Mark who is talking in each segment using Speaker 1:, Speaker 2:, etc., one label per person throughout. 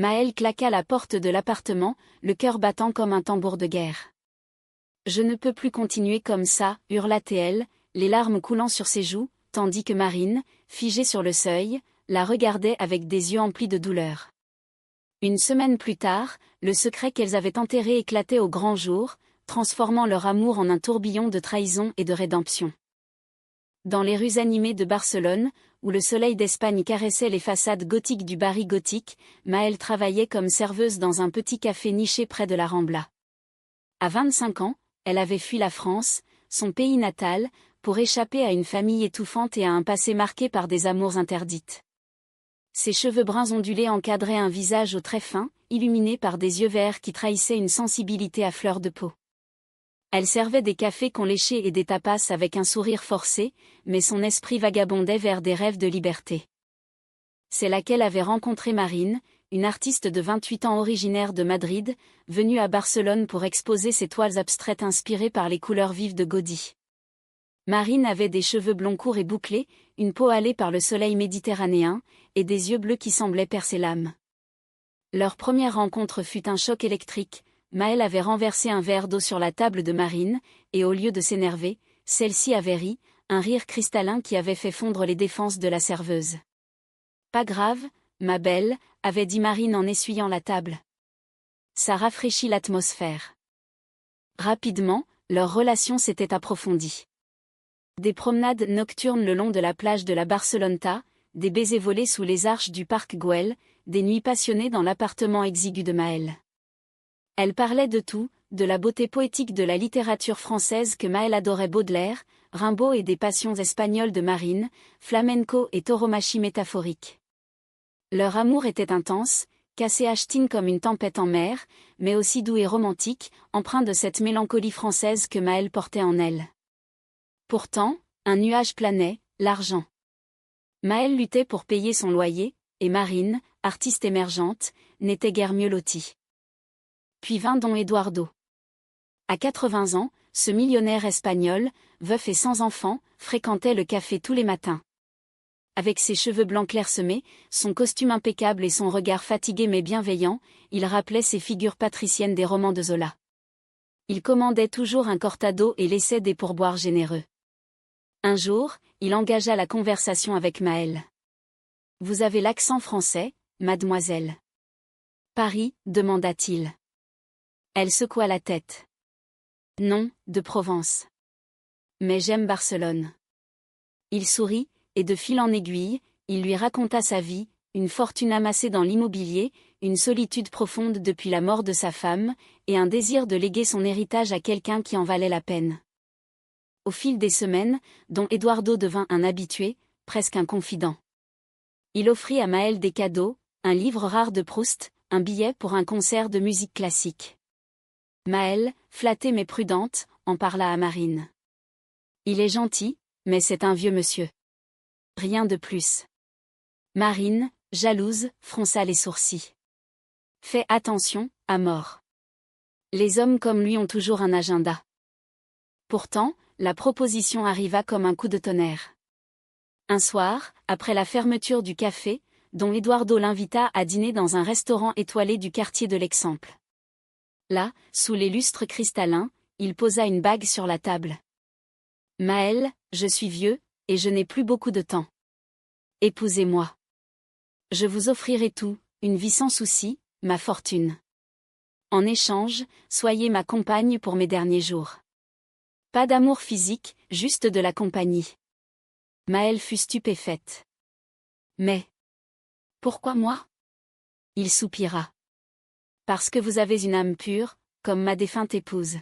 Speaker 1: Maëlle claqua la porte de l'appartement, le cœur battant comme un tambour de guerre. « Je ne peux plus continuer comme ça, hurla-t-elle, les larmes coulant sur ses joues, tandis que Marine, figée sur le seuil, la regardait avec des yeux emplis de douleur. Une semaine plus tard, le secret qu'elles avaient enterré éclatait au grand jour, transformant leur amour en un tourbillon de trahison et de rédemption. Dans les rues animées de Barcelone, où le soleil d'Espagne caressait les façades gothiques du Barri gothique, Maëlle travaillait comme serveuse dans un petit café niché près de la Rambla. À 25 ans, elle avait fui la France, son pays natal, pour échapper à une famille étouffante et à un passé marqué par des amours interdites. Ses cheveux bruns ondulés encadraient un visage aux traits fins, illuminé par des yeux verts qui trahissaient une sensibilité à fleur de peau. Elle servait des cafés qu'on léchait et des tapas avec un sourire forcé, mais son esprit vagabondait vers des rêves de liberté. C'est là qu'elle avait rencontré Marine, une artiste de 28 ans originaire de Madrid, venue à Barcelone pour exposer ses toiles abstraites inspirées par les couleurs vives de Gaudí. Marine avait des cheveux blonds courts et bouclés, une peau hâlée par le soleil méditerranéen, et des yeux bleus qui semblaient percer l'âme. Leur première rencontre fut un choc électrique. Maëlle avait renversé un verre d'eau sur la table de Marine, et au lieu de s'énerver, celle-ci avait ri, un rire cristallin qui avait fait fondre les défenses de la serveuse. « Pas grave, ma belle », avait dit Marine en essuyant la table. « Ça rafraîchit l'atmosphère. » Rapidement, leur relation s'était approfondie. Des promenades nocturnes le long de la plage de la Barceloneta, des baisers volés sous les arches du parc Güell, des nuits passionnées dans l'appartement exigu de Maëlle. Elle parlait de tout, de la beauté poétique de la littérature française que Maëlle adorait Baudelaire, Rimbaud et des passions espagnoles de Marine, flamenco et tauromachie métaphorique. Leur amour était intense, cassé Ashtine comme une tempête en mer, mais aussi doux et romantique, empreint de cette mélancolie française que Maëlle portait en elle. Pourtant, un nuage planait, l'argent. Maëlle luttait pour payer son loyer, et Marine, artiste émergente, n'était guère mieux lotie. Puis vint Don Eduardo. À 80 ans, ce millionnaire espagnol, veuf et sans enfant, fréquentait le café tous les matins. Avec ses cheveux blancs clairsemés, son costume impeccable et son regard fatigué mais bienveillant, il rappelait ces figures patriciennes des romans de Zola. Il commandait toujours un cortado et laissait des pourboires généreux. Un jour, il engagea la conversation avec Maëlle. « Vous avez l'accent français, mademoiselle. »« Paris ?» demanda-t-il. Elle secoua la tête. « Non, de Provence. Mais j'aime Barcelone. » Il sourit, et de fil en aiguille, il lui raconta sa vie, une fortune amassée dans l'immobilier, une solitude profonde depuis la mort de sa femme, et un désir de léguer son héritage à quelqu'un qui en valait la peine. Au fil des semaines, Don Eduardo devint un habitué, presque un confident. Il offrit à Maëlle des cadeaux, un livre rare de Proust, un billet pour un concert de musique classique. Maëlle, flattée mais prudente, en parla à Marine. « Il est gentil, mais c'est un vieux monsieur. » Rien de plus. Marine, jalouse, fronça les sourcils. « Fais attention, à mort. Les hommes comme lui ont toujours un agenda. » Pourtant, la proposition arriva comme un coup de tonnerre. Un soir, après la fermeture du café, Don Eduardo l'invita à dîner dans un restaurant étoilé du quartier de l'Exemple. Là, sous les lustres cristallins, il posa une bague sur la table. « Maëlle, je suis vieux, et je n'ai plus beaucoup de temps. Épousez-moi. Je vous offrirai tout, une vie sans souci, ma fortune. En échange, soyez ma compagne pour mes derniers jours. Pas d'amour physique, juste de la compagnie. » Maëlle fut stupéfaite. « Mais pourquoi moi ?» Il soupira. « Parce que vous avez une âme pure, comme ma défunte épouse.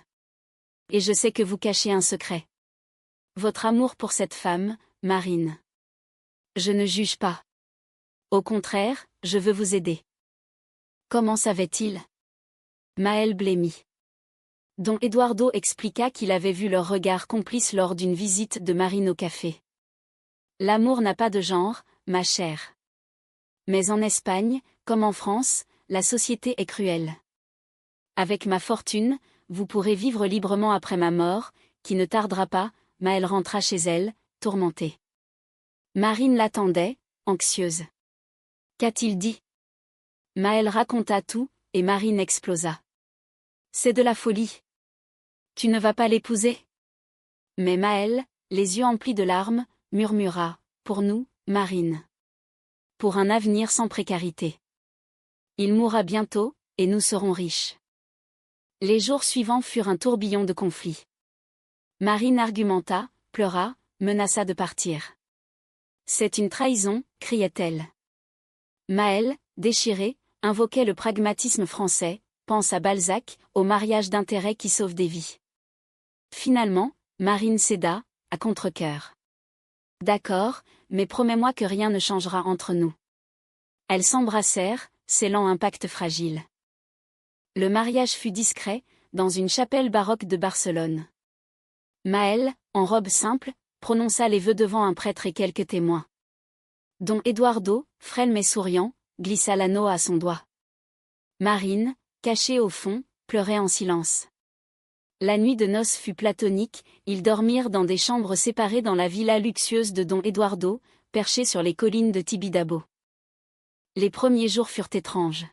Speaker 1: Et je sais que vous cachez un secret. Votre amour pour cette femme, Marine. Je ne juge pas. Au contraire, je veux vous aider. » Comment savait-il ? Maëlle blêmit. Don Eduardo expliqua qu'il avait vu leur regard complice lors d'une visite de Marine au café. « L'amour n'a pas de genre, ma chère. Mais en Espagne, comme en France, la société est cruelle. Avec ma fortune, vous pourrez vivre librement après ma mort, qui ne tardera pas. » Maëlle rentra chez elle, tourmentée. Marine l'attendait, anxieuse. « Qu'a-t-il dit ? » Maël raconta tout, et Marine explosa. C'est de la folie. Tu ne vas pas l'épouser? Mais Maël, les yeux emplis de larmes, murmura, pour nous, Marine. Pour un avenir sans précarité. Il mourra bientôt, et nous serons riches. Les jours suivants furent un tourbillon de conflits. Marine argumenta, pleura, menaça de partir. C'est une trahison, criait-elle. Maël, déchiré, invoquait le pragmatisme français, pense à Balzac, au mariage d'intérêt qui sauve des vies. Finalement, Marine céda, à contre-cœur. D'accord, mais promets-moi que rien ne changera entre nous. Elles s'embrassèrent, scellant un pacte fragile. Le mariage fut discret, dans une chapelle baroque de Barcelone. Maël, en robe simple, prononça les vœux devant un prêtre et quelques témoins. Don Eduardo, frêle mais souriant, glissa l'anneau à son doigt. Marine, cachée au fond, pleurait en silence. La nuit de noces fut platonique, ils dormirent dans des chambres séparées dans la villa luxueuse de Don Eduardo, perchée sur les collines de Tibidabo. Les premiers jours furent étranges.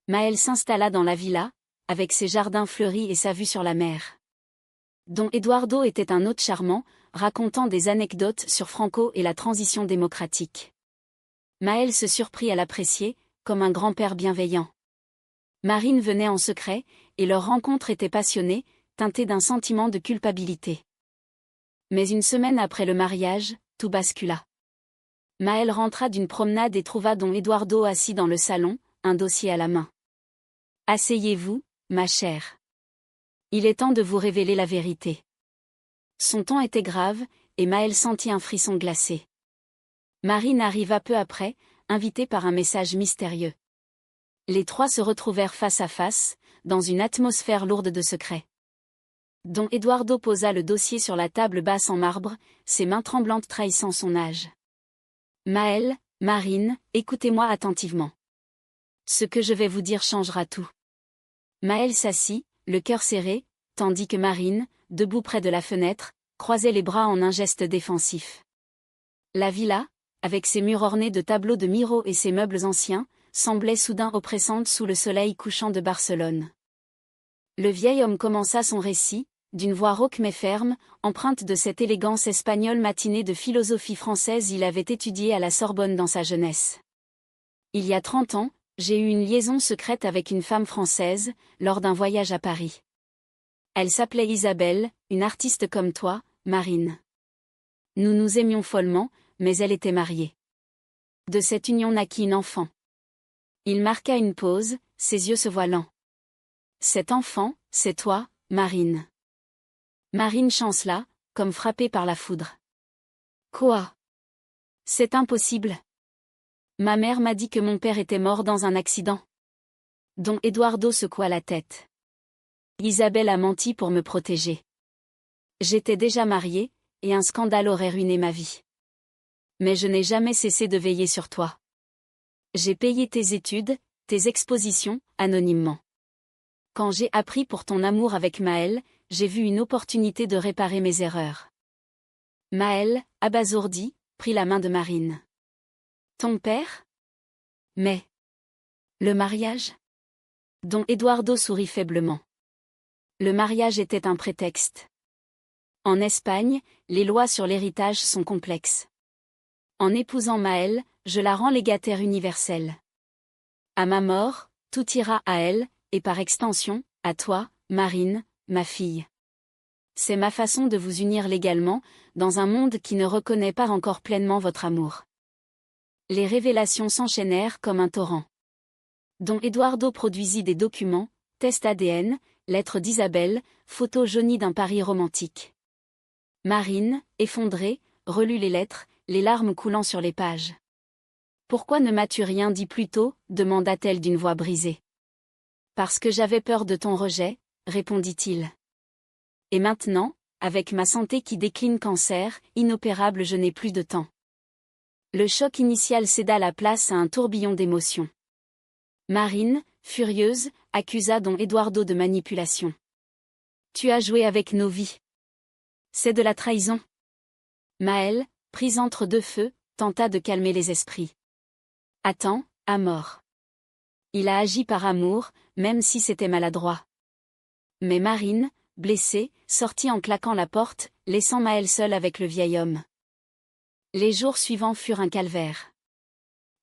Speaker 1: Maël s'installa dans la villa, avec ses jardins fleuris et sa vue sur la mer. Don Eduardo était un hôte charmant, racontant des anecdotes sur Franco et la transition démocratique. Maël se surprit à l'apprécier, comme un grand-père bienveillant. Marine venait en secret, et leur rencontre était passionnée, teintée d'un sentiment de culpabilité. Mais une semaine après le mariage, tout bascula. Maël rentra d'une promenade et trouva Don Eduardo assis dans le salon, un dossier à la main. « Asseyez-vous, ma chère. Il est temps de vous révéler la vérité. » Son ton était grave, et Maël sentit un frisson glacé. Marine arriva peu après, invitée par un message mystérieux. Les trois se retrouvèrent face à face, dans une atmosphère lourde de secrets. Don Eduardo posa le dossier sur la table basse en marbre, ses mains tremblantes trahissant son âge. « Maël, Marine, écoutez-moi attentivement. Ce que je vais vous dire changera tout. » Maël s'assit, le cœur serré, tandis que Marine, debout près de la fenêtre, croisait les bras en un geste défensif. La villa, avec ses murs ornés de tableaux de Miro et ses meubles anciens, semblait soudain oppressante sous le soleil couchant de Barcelone. Le vieil homme commença son récit, d'une voix rauque mais ferme, empreinte de cette élégance espagnole matinée de philosophie française il avait étudié à la Sorbonne dans sa jeunesse. Il y a 30 ans, j'ai eu une liaison secrète avec une femme française, lors d'un voyage à Paris. Elle s'appelait Isabelle, une artiste comme toi, Marine. Nous nous aimions follement, mais elle était mariée. De cette union naquit un enfant. Il marqua une pause, ses yeux se voilant. Cet enfant, c'est toi, Marine. Marine chancela, comme frappée par la foudre. Quoi? C'est impossible. Ma mère m'a dit que mon père était mort dans un accident. Don Eduardo secoua la tête. Isabelle a menti pour me protéger. J'étais déjà mariée, et un scandale aurait ruiné ma vie. Mais je n'ai jamais cessé de veiller sur toi. J'ai payé tes études, tes expositions, anonymement. Quand j'ai appris pour ton amour avec Maël, j'ai vu une opportunité de réparer mes erreurs. Maël, abasourdi, prit la main de Marine. Ton père? Mais... le mariage? Don Eduardo sourit faiblement. Le mariage était un prétexte. En Espagne, les lois sur l'héritage sont complexes. En épousant Maël, je la rends légataire universelle. À ma mort, tout ira à elle, et par extension, à toi, Marine, ma fille. C'est ma façon de vous unir légalement, dans un monde qui ne reconnaît pas encore pleinement votre amour. Les révélations s'enchaînèrent comme un torrent. Don Eduardo produisit des documents, tests ADN, lettres d'Isabelle, photos jaunies d'un Paris romantique. Marine, effondrée, relut les lettres, les larmes coulant sur les pages. « Pourquoi ne m'as-tu rien dit plus tôt ?» demanda-t-elle d'une voix brisée. « Parce que j'avais peur de ton rejet », répondit-il. « Et maintenant, avec ma santé qui décline cancer, inopérable, je n'ai plus de temps. » Le choc initial céda la place à un tourbillon d'émotions. Marine, furieuse, accusa Don Eduardo de manipulation. « Tu as joué avec nos vies. C'est de la trahison. » Maël, prise entre deux feux, tenta de calmer les esprits. « Attends, à mort. Il a agi par amour, même si c'était maladroit. Mais Marine, blessée, sortit en claquant la porte, laissant Maël seul avec le vieil homme. Les jours suivants furent un calvaire.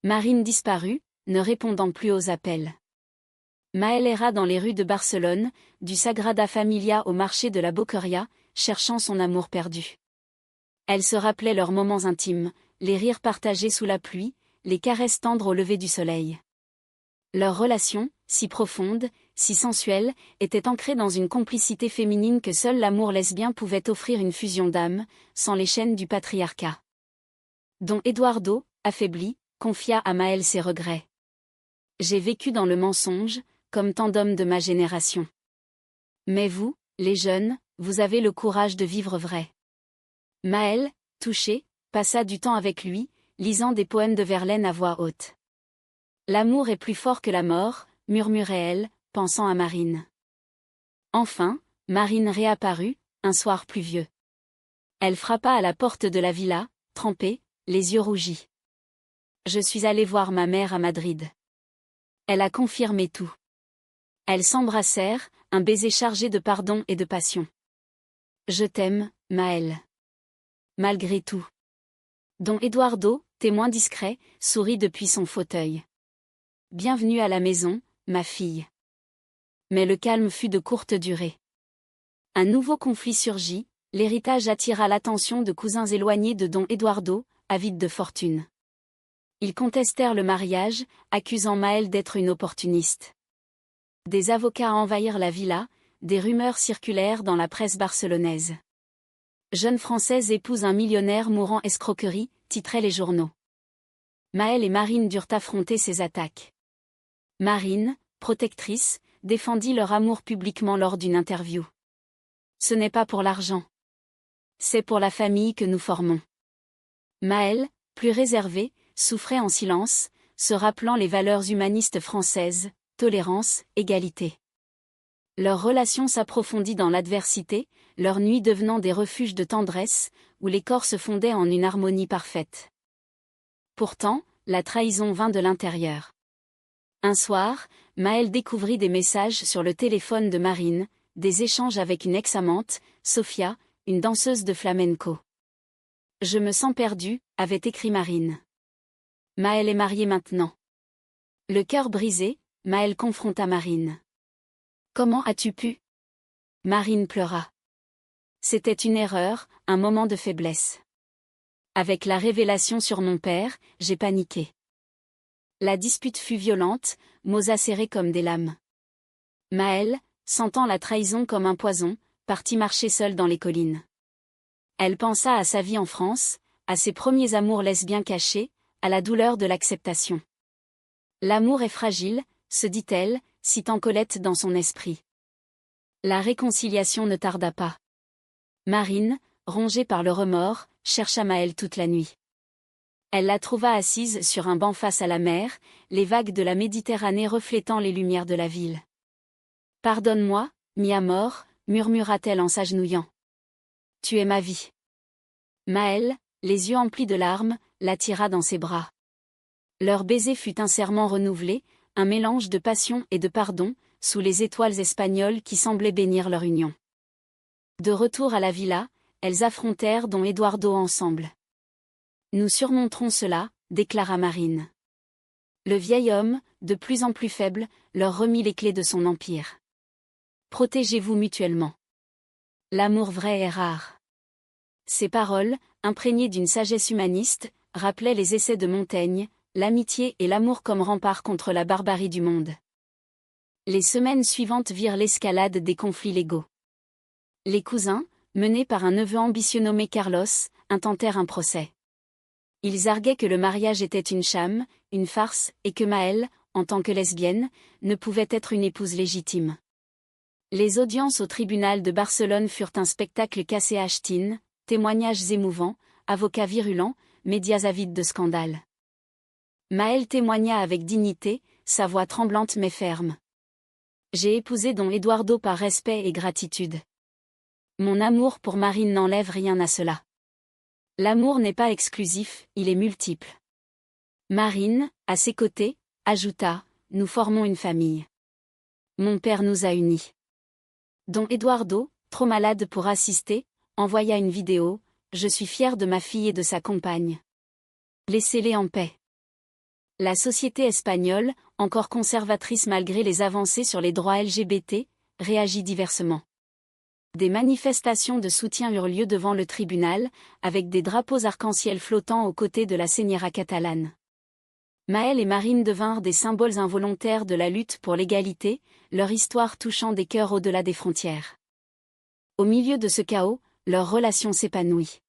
Speaker 1: Marine disparut, ne répondant plus aux appels. Maël erra dans les rues de Barcelone, du Sagrada Familia au marché de la Boqueria, cherchant son amour perdu. Elle se rappelait leurs moments intimes, les rires partagés sous la pluie, les caresses tendres au lever du soleil. Leur relation, si profonde, si sensuelle, était ancrée dans une complicité féminine que seul l'amour lesbien pouvait offrir une fusion d'âme, sans les chaînes du patriarcat. Don Eduardo, affaibli, confia à Maël ses regrets. « J'ai vécu dans le mensonge, comme tant d'hommes de ma génération. Mais vous, les jeunes, vous avez le courage de vivre vrai. » Maël, touché, passa du temps avec lui, lisant des poèmes de Verlaine à voix haute. « L'amour est plus fort que la mort, » murmurait-elle, pensant à Marine. Enfin, Marine réapparut, un soir pluvieux. Elle frappa à la porte de la villa, trempée, les yeux rougis. « Je suis allée voir ma mère à Madrid. Elle a confirmé tout. » Elles s'embrassèrent, un baiser chargé de pardon et de passion. « Je t'aime, Maël. » Malgré tout. Don Eduardo, témoin discret, sourit depuis son fauteuil. « Bienvenue à la maison, ma fille. » Mais le calme fut de courte durée. Un nouveau conflit surgit, l'héritage attira l'attention de cousins éloignés de Don Eduardo, avides de fortune. Ils contestèrent le mariage, accusant Maël d'être une opportuniste. Des avocats envahirent la villa, des rumeurs circulèrent dans la presse barcelonaise. Jeune Française épouse un millionnaire mourant escroquerie, titraient les journaux. Maël et Marine durent affronter ces attaques. Marine, protectrice, défendit leur amour publiquement lors d'une interview. « Ce n'est pas pour l'argent. C'est pour la famille que nous formons. » Maël, plus réservé, souffrait en silence, se rappelant les valeurs humanistes françaises, tolérance, égalité. Leur relation s'approfondit dans l'adversité, leurs nuits devenant des refuges de tendresse, où les corps se fondaient en une harmonie parfaite. Pourtant, la trahison vint de l'intérieur. Un soir, Maël découvrit des messages sur le téléphone de Marine, des échanges avec une ex-amante, Sofia, une danseuse de flamenco. « Je me sens perdue », avait écrit Marine. Maël est marié maintenant. Le cœur brisé, Maël confronta Marine. « Comment as-tu pu ?» Marine pleura. C'était une erreur, un moment de faiblesse. Avec la révélation sur mon père, j'ai paniqué. La dispute fut violente, mots acérés comme des lames. Maël, sentant la trahison comme un poison, partit marcher seule dans les collines. Elle pensa à sa vie en France, à ses premiers amours lesbiens cachés, à la douleur de l'acceptation. L'amour est fragile, se dit-elle, citant Colette dans son esprit. La réconciliation ne tarda pas. Marine, rongée par le remords, chercha Maël toute la nuit. Elle la trouva assise sur un banc face à la mer, les vagues de la Méditerranée reflétant les lumières de la ville. « Pardonne-moi, mi amor », murmura-t-elle en s'agenouillant. « Tu es ma vie. » Maël, les yeux emplis de larmes, l'attira dans ses bras. Leur baiser fut un serment renouvelé, un mélange de passion et de pardon, sous les étoiles espagnoles qui semblaient bénir leur union. De retour à la villa, elles affrontèrent Don Eduardo ensemble. « Nous surmonterons cela », déclara Marine. Le vieil homme, de plus en plus faible, leur remit les clés de son empire. « Protégez-vous mutuellement. L'amour vrai est rare. » Ces paroles, imprégnées d'une sagesse humaniste, rappelaient les essais de Montaigne, l'amitié et l'amour comme rempart contre la barbarie du monde. Les semaines suivantes virent l'escalade des conflits légaux. Les cousins, menés par un neveu ambitieux nommé Carlos, intentèrent un procès. Ils arguaient que le mariage était une chame, une farce, et que Maël, en tant que lesbienne, ne pouvait être une épouse légitime. Les audiences au tribunal de Barcelone furent un spectacle cassé à ch'tines, témoignages émouvants, avocats virulents, médias avides de scandales. Maël témoigna avec dignité, sa voix tremblante mais ferme. « J'ai épousé Don Eduardo par respect et gratitude. Mon amour pour Marine n'enlève rien à cela. L'amour n'est pas exclusif, il est multiple. » Marine, à ses côtés, ajouta « nous formons une famille. Mon père nous a unis. Don Eduardo, trop malade pour assister, envoya une vidéo. Je suis fier de ma fille et de sa compagne. Laissez-les en paix. La société espagnole, encore conservatrice malgré les avancées sur les droits LGBT, réagit diversement. Des manifestations de soutien eurent lieu devant le tribunal, avec des drapeaux arc-en-ciel flottants aux côtés de la Señora catalane. Maël et Marine devinrent des symboles involontaires de la lutte pour l'égalité, leur histoire touchant des cœurs au-delà des frontières. Au milieu de ce chaos, leur relation s'épanouit.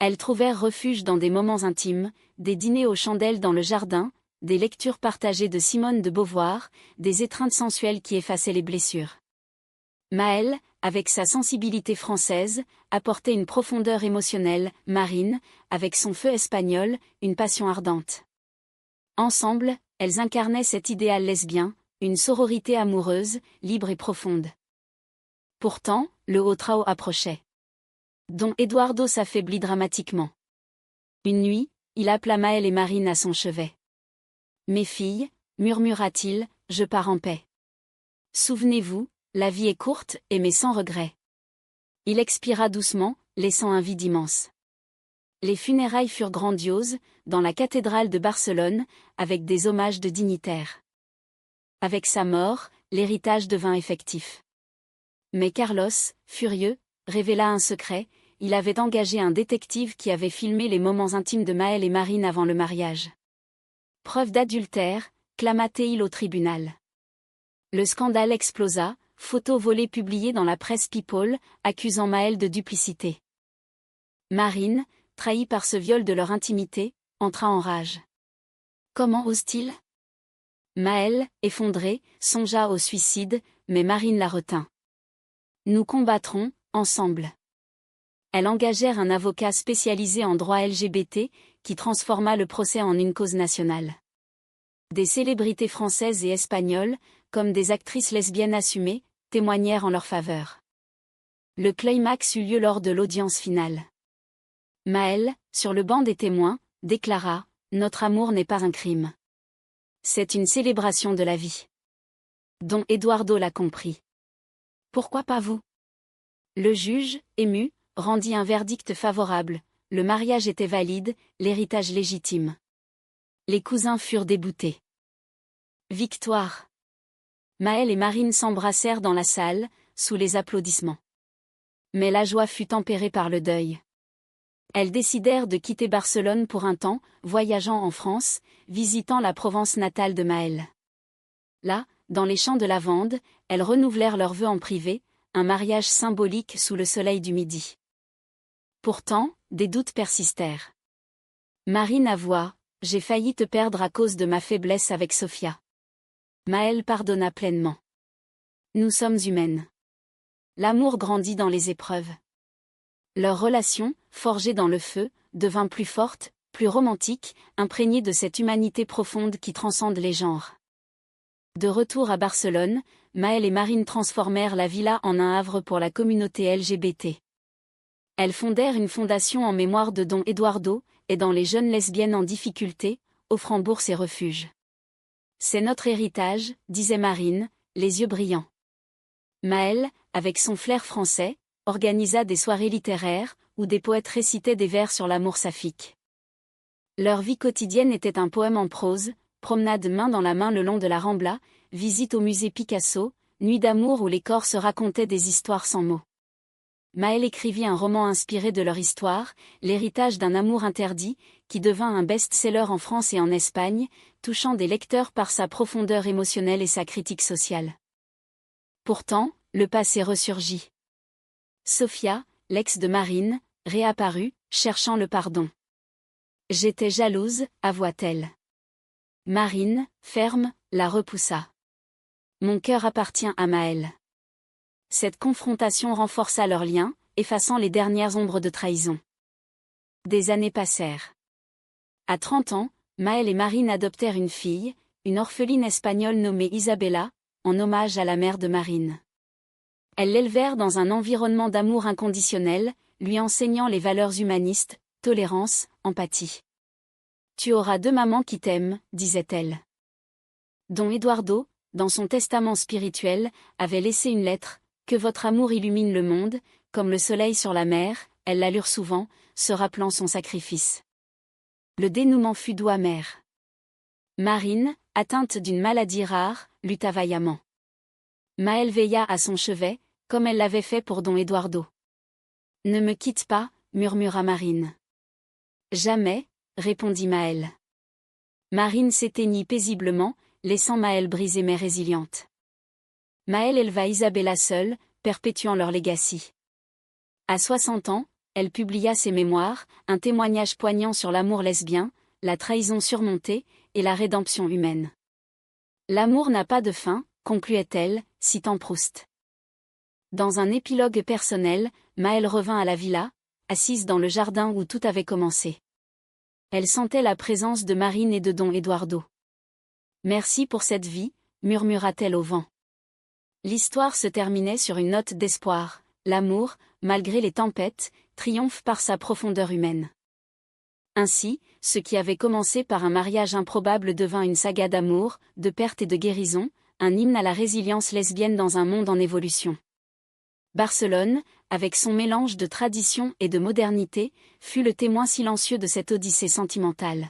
Speaker 1: Elles trouvèrent refuge dans des moments intimes, des dîners aux chandelles dans le jardin, des lectures partagées de Simone de Beauvoir, des étreintes sensuelles qui effaçaient les blessures. Maël, avec sa sensibilité française, apportait une profondeur émotionnelle, Marine, avec son feu espagnol, une passion ardente. Ensemble, elles incarnaient cet idéal lesbien, une sororité amoureuse, libre et profonde. Pourtant, le haut trao approchait. Don Eduardo s'affaiblit dramatiquement. Une nuit, il appela Maël et Marine à son chevet. « Mes filles, murmura-t-il, je pars en paix. Souvenez-vous, la vie est courte, aimez sans regret. » Il expira doucement, laissant un vide immense. Les funérailles furent grandioses, dans la cathédrale de Barcelone, avec des hommages de dignitaires. Avec sa mort, l'héritage devint effectif. Mais Carlos, furieux, révéla un secret, il avait engagé un détective qui avait filmé les moments intimes de Maël et Marine avant le mariage. Preuve d'adultère, clama-t-il au tribunal. Le scandale explosa, photos volées publiées dans la presse People, accusant Maël de duplicité. Marine, trahie par ce viol de leur intimité, entra en rage. Comment ose-t-il ? Maël, effondré, songea au suicide, mais Marine la retint. Nous combattrons, ensemble. Elles engagèrent un avocat spécialisé en droit LGBT, qui transforma le procès en une cause nationale. Des célébrités françaises et espagnoles, comme des actrices lesbiennes assumées, témoignèrent en leur faveur. Le climax eut lieu lors de l'audience finale. Maël, sur le banc des témoins, déclara « Notre amour n'est pas un crime. C'est une célébration de la vie. » Don Eduardo l'a compris. Pourquoi pas vous ? Le juge, ému, rendit un verdict favorable, le mariage était valide, l'héritage légitime. Les cousins furent déboutés. Victoire. Maël et Marine s'embrassèrent dans la salle, sous les applaudissements. Mais la joie fut tempérée par le deuil. Elles décidèrent de quitter Barcelone pour un temps, voyageant en France, visitant la Provence natale de Maël. Là, dans les champs de lavande, elles renouvelèrent leurs vœux en privé, un mariage symbolique sous le soleil du midi. Pourtant, des doutes persistèrent. Marine avoua « J'ai failli te perdre à cause de ma faiblesse avec Sofia. » Maël pardonna pleinement. Nous sommes humaines. L'amour grandit dans les épreuves. Leur relation, forgée dans le feu, devint plus forte, plus romantique, imprégnée de cette humanité profonde qui transcende les genres. De retour à Barcelone, Maël et Marine transformèrent la villa en un havre pour la communauté LGBT. Elles fondèrent une fondation en mémoire de Don Eduardo, aidant les jeunes lesbiennes en difficulté, offrant bourse et refuge. C'est notre héritage, disait Marine, les yeux brillants. Maël, avec son flair français, organisa des soirées littéraires, où des poètes récitaient des vers sur l'amour saphique. Leur vie quotidienne était un poème en prose, promenade main dans la main le long de la Rambla, visite au musée Picasso, nuit d'amour où les corps se racontaient des histoires sans mots. Maël écrivit un roman inspiré de leur histoire, l'héritage d'un amour interdit, qui devint un best-seller en France et en Espagne, touchant des lecteurs par sa profondeur émotionnelle et sa critique sociale. Pourtant, le passé ressurgit. Sofia, l'ex de Marine, réapparut, cherchant le pardon. « J'étais jalouse, avoua-t-elle. » Marine, ferme, la repoussa. « Mon cœur appartient à Maël. » Cette confrontation renforça leur lien, effaçant les dernières ombres de trahison. Des années passèrent. À 30 ans, Maël et Marine adoptèrent une fille, une orpheline espagnole nommée Isabella, en hommage à la mère de Marine. Elles l'élevèrent dans un environnement d'amour inconditionnel, lui enseignant les valeurs humanistes, tolérance, empathie. « Tu auras deux mamans qui t'aiment, disait-elle. » Don Eduardo, dans son testament spirituel, avait laissé une lettre, « Que votre amour illumine le monde, comme le soleil sur la mer », elle la lurent souvent, se rappelant son sacrifice. Le dénouement fut doux amer. Marine, atteinte d'une maladie rare, lutta vaillamment. Maëlle veilla à son chevet, comme elle l'avait fait pour Don Eduardo. « Ne me quitte pas », murmura Marine. « Jamais », répondit Maëlle. Marine s'éteignit paisiblement, laissant Maëlle brisée mais résiliente. Maëlle éleva Isabella seule, perpétuant leur legacy. À 60 ans, elle publia ses mémoires, un témoignage poignant sur l'amour lesbien, la trahison surmontée, et la rédemption humaine. L'amour n'a pas de fin, concluait-elle, citant Proust. Dans un épilogue personnel, Maëlle revint à la villa, assise dans le jardin où tout avait commencé. Elle sentait la présence de Marine et de Don Eduardo. « Merci pour cette vie », murmura-t-elle au vent. L'histoire se terminait sur une note d'espoir. L'amour, malgré les tempêtes, triomphe par sa profondeur humaine. Ainsi, ce qui avait commencé par un mariage improbable devint une saga d'amour, de perte et de guérison, un hymne à la résilience lesbienne dans un monde en évolution. Barcelone, avec son mélange de tradition et de modernité, fut le témoin silencieux de cette odyssée sentimentale.